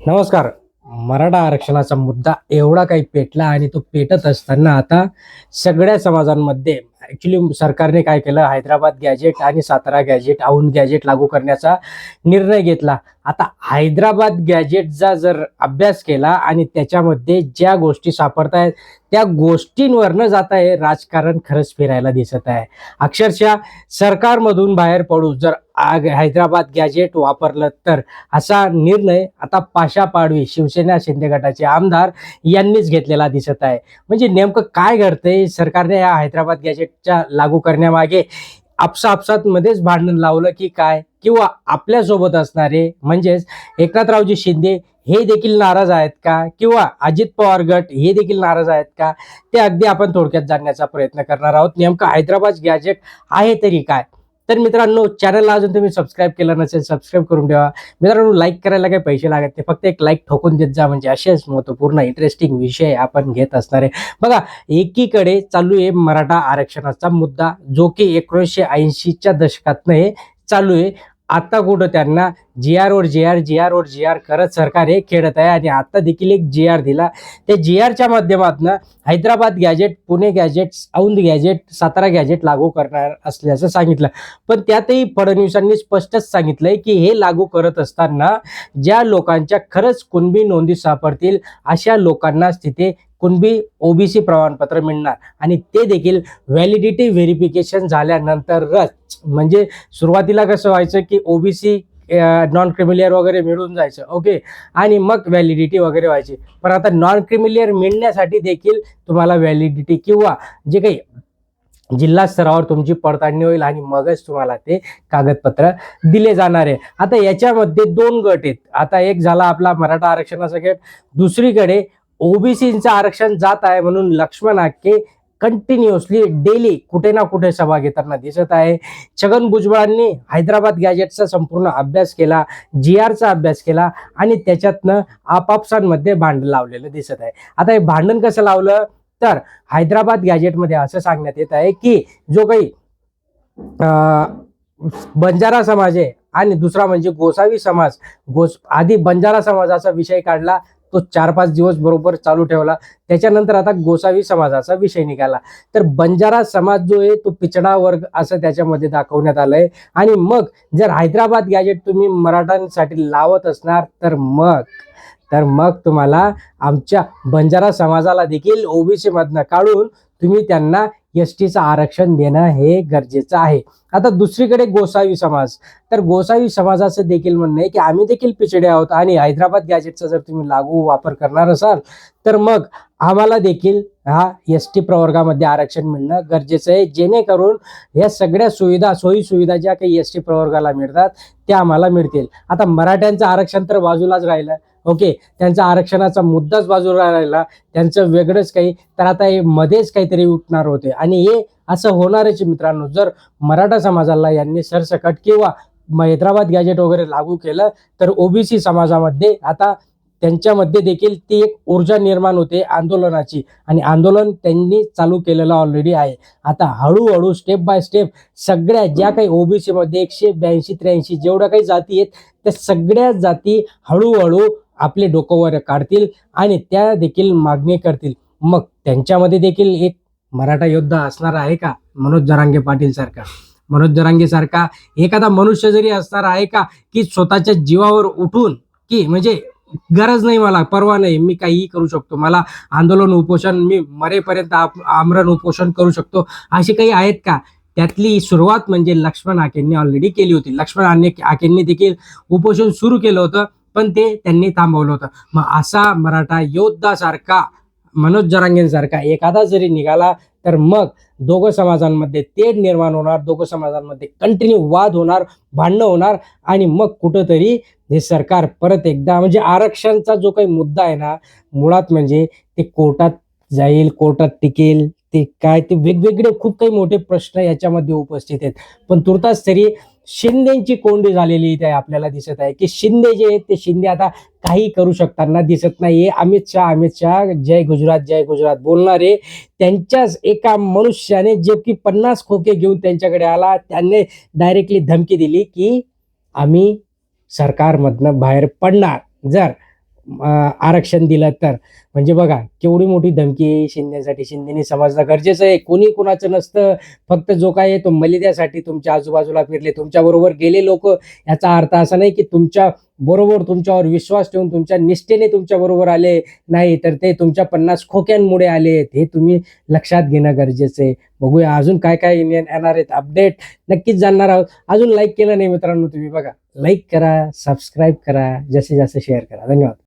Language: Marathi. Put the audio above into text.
नमस्कार. मराठा आरक्षणाचा मुद्दा एवढा काही पेटला आणि तो पेटत असताना आता सगळ्या समाजांमध्ये ॲक्च्युली सरकारने काय केलं, हैदराबाद गॅजेट आणि सातारा गॅजेट, औंध गॅजेट लागू करण्याचा निर्णय घेतला. आता हैदराबाद गॅजेटचा जर अभ्यास केला आणि त्याच्यामध्ये ज्या गोष्टी सापडतायत त्या गोष्टींवर न जाता हे राजकारण खरंच फिरायला दिसत आहे. अक्षरशः सरकारमधून बाहेर पडू जर हैदराबाद गॅजेट वापरलं तर असा निर्णय आता पाशा पाडवी शिवसेना शिंदे गटाचे आमदार यांनीच घेतलेला दिसत आहे. म्हणजे नेमकं काय घडतंय, सरकारने या हैदराबाद गॅजेटच्या लागू करण्यामागे आपसात मध्येच भांडण लावलं की काय, किंवा आपल्यासोबत असणारे म्हणजेच एकनाथरावजी शिंदे हे देखील नाराज आहेत का, किंवा अजित पवार गट हे देखील नाराज आहेत का, ते अगदी आपण थोडक्यात जाणण्याचा प्रयत्न करणार आहोत. नेमकं हैदराबाद गॅजेट आहे तरी काय. तर मित्रांनो, चॅनलला अजून तुम्ही सबस्क्राईब केलं नसेल सबस्क्राईब करून ठेवा. मित्रांनो, लाईक करायला काही पैसे लागत नाही, फक्त एक लाईक ठोकून देत जा, म्हणजे असेच महत्त्वपूर्ण इंटरेस्टिंग विषय आपण घेत असणार आहे. बघा, एकीकडे चालू आहे मराठा आरक्षणाचा मुद्दा, जो की 1980च्या दशकातनं हे चालू आहे. आता कुठं त्यांना जी आर जी आर करत सरकार हे खेळत आहे आणि आता देखील एक जी आर दिला. त्या जी आरच्या माध्यमातून Hyderabad gazette, Pune gazette, Aundh gazette, Satara gazette लागू करणार असल्याचं सांगितलं. पण त्यातही फडणवीसांनी स्पष्टच सांगितलंय की हे लागू करत असताना ज्या लोकांच्या खरंच कुणबी नोंदी सापडतील अशा लोकांनाच तिथे कुणबी ओबीसी प्रमाणपत्र मिळणार, आणि ते देखील व्हॅलिडिटी व्हेरिफिकेशन झाल्यानंतरच. म्हणजे सुरुवातीला कसं व्हायचं की ओबीसी नॉन क्रिमिलियर वगैरे मिळून जायचं, ओके, आणि मग व्हॅलिडिटी वगैरे व्हायची. पण आता नॉन क्रिमिलियर मिळण्यासाठी देखील तुम्हाला व्हॅलिडिटी किंवा जे काही जिल्हा स्तरावर तुमची पडताळणी होईल आणि मगच तुम्हाला ते कागदपत्र दिले जाणार आहे. आता याच्यामध्ये दोन गट आहेत. आता एक झाला आपला मराठा आरक्षणाचा गट, दुसरीकडे ओबीसीचं आरक्षण जात आहे म्हणून लक्ष्मण हाके कंटिन्युअसली डेली कुठे ना कुठे सभा घेताना दिसत आहे. छगन भुजबळांनी हैदराबाद गॅजेटचा संपूर्ण अभ्यास केला, जी आरचा अभ्यास केला आणि त्याच्यातनं आपापसांमध्ये भांडण लावलेलं दिसत आहे. आता हे भांडण कसं लावलं, तर हैदराबाद गॅजेटमध्ये असं सांगण्यात येत आहे की जो काही बंजारा समाज आहे आणि दुसरा म्हणजे गोसावी समाज, आधी बंजारा समाजाचा विषय काढला, तो 4-5 दिवस बरोबर चालू ठेवला. त्याच्यानंतर आता गोसावी समाजाचा विषय निघाला. तर बंजारा समाज जो आहे तो पिछडा वर्ग असं त्याच्यामध्ये दाखवण्यात आलंय. आणि मग जर हैदराबाद गॅजेट तुम्ही मराठ्यांसाठी लावत असणार तर मग तुम्हाला आमच्या बंजारा समाजाला देखील ओबीसी मधनं काढून तुम्ही त्यांना एसटीचं आरक्षण देणं हे गरजेचं आहे. आता दुसरीकडे गोसावी समाज, तर गोसावी समाजाचं देखील म्हणणं आहे की आम्ही देखील पिछडे आहोत आणि हैदराबाद गॅजेटचा जर तुम्ही लागू वापर करणार असाल तर मग आम्हाला देखील हा एसटी प्रवर्गामध्ये आरक्षण मिळणं गरजेचं आहे, जेणेकरून या सगळ्या सोयी सुविधा ज्या काही एसटी प्रवर्गाला मिळतात त्या आम्हाला मिळतील. आता मराठ्यांचं आरक्षण तर बाजूलाच राहिलं, ओके, त्यांचा आरक्षणाचा मुद्दाच बाजूला राहिला, त्यांचं वेगळंच काही. तर आता हे मध्येच काहीतरी उठणार होते आणि हे असं होणारच मित्रांनो. जर मराठा समाजाला यांनी सरसकट किंवा हैदराबाद गॅजेट वगैरे लागू केलं तर ओबीसी समाजामध्ये आता त्यांच्यामध्ये देखील ती एक ऊर्जा निर्माण होते आंदोलनाची, आणि आंदोलन त्यांनी चालू केलेलं ऑलरेडी आहे. आता हळूहळू स्टेप बाय स्टेप सगळ्या ज्या काही ओबीसी मध्ये 182-83 जेवढ्या काही जाती आहेत त्या सगळ्या जाती हळूहळू आपले डोकं वर काढतील आणि त्या देखील मागणी करतील. मग त्यांच्यामध्ये देखील एक मराठा योद्धा असणार आहे का, मनोज जरांगे पाटील सारखा, मनोज जरांगे सारखा एखादा मनुष्य जरी असणार आहे का की स्वतःच्या जीवावर उठून की म्हणजे गरज नाही, मला परवा नाही, मी काहीही करू शकतो, मला आंदोलन उपोषण मी मरेपर्यंत आमरण उपोषण करू शकतो, असे काही आहेत का. त्यातली सुरुवात म्हणजे लक्ष्मण हाकेंनी ऑलरेडी केली होती. लक्ष्मण हाकेंनी देखील उपोषण सुरू केलं होतं, पण ते त्यांनी थांबवलं होतं. मग असा मराठा योद्धा सारखा मनोज जरांगेंसारखा एखादा जरी निघाला तर मग दोघं समाजांमध्ये तेढ निर्माण होणार, दोघं समाजांमध्ये कंटिन्यू वाद होणार, भांडणं होणार, आणि मग कुठंतरी हे सरकार परत एकदा म्हणजे आरक्षणचा जो काही मुद्दा आहे ना, मुळात म्हणजे ते कोर्टात जाईल, कोर्टात टिकेल, ते काय ते वेगवेगळे खूप काही मोठे प्रश्न याच्यामध्ये उपस्थित आहेत. पण तुर्तास तरी शिंदेची कोंडी झालेली इथे आपल्याला दिसत आहे की शिंदे जे आहेत ते शिंदे आता काही करू शकताना दिसत नाहीये. अमित शहा जय गुजरात बोलणारे त्यांच्याच एका मनुष्याने जे की 50 खोके घेऊन त्यांच्याकडे आला, त्याने डायरेक्टली धमकी दिली की आम्ही सरकारमधनं बाहेर पडणार जर आरक्षण दिलं तर. म्हणजे बघा केवढी मोठी धमकी आहे शिंदेसाठी. शिंदेने समजणं गरजेचं आहे. कोणी कुणाचं नसतं. फक्त जो काय आहे तो मलिद्यासाठी तुमच्या आजूबाजूला फिरले, तुमच्याबरोबर गेले लोक. याचा अर्थ असा नाही की तुमच्या बरोबर तुमच्यावर विश्वास ठेवून तुमच्या निष्ठेने तुमच्या बरोबर आले, नाही तर ते तुमच्या 50 खोक्यांमुळे आले. हे तुम्ही लक्षात घेणं गरजेचं आहे. बघूया अजून काय काय येणार आहेत अपडेट, नक्कीच जाणणार आहोत. अजून लाईक केलं नाही मित्रांनो तुम्ही, बघा लाईक करा, सबस्क्राईब करा, जास्तीत जास्त शेअर करा. धन्यवाद.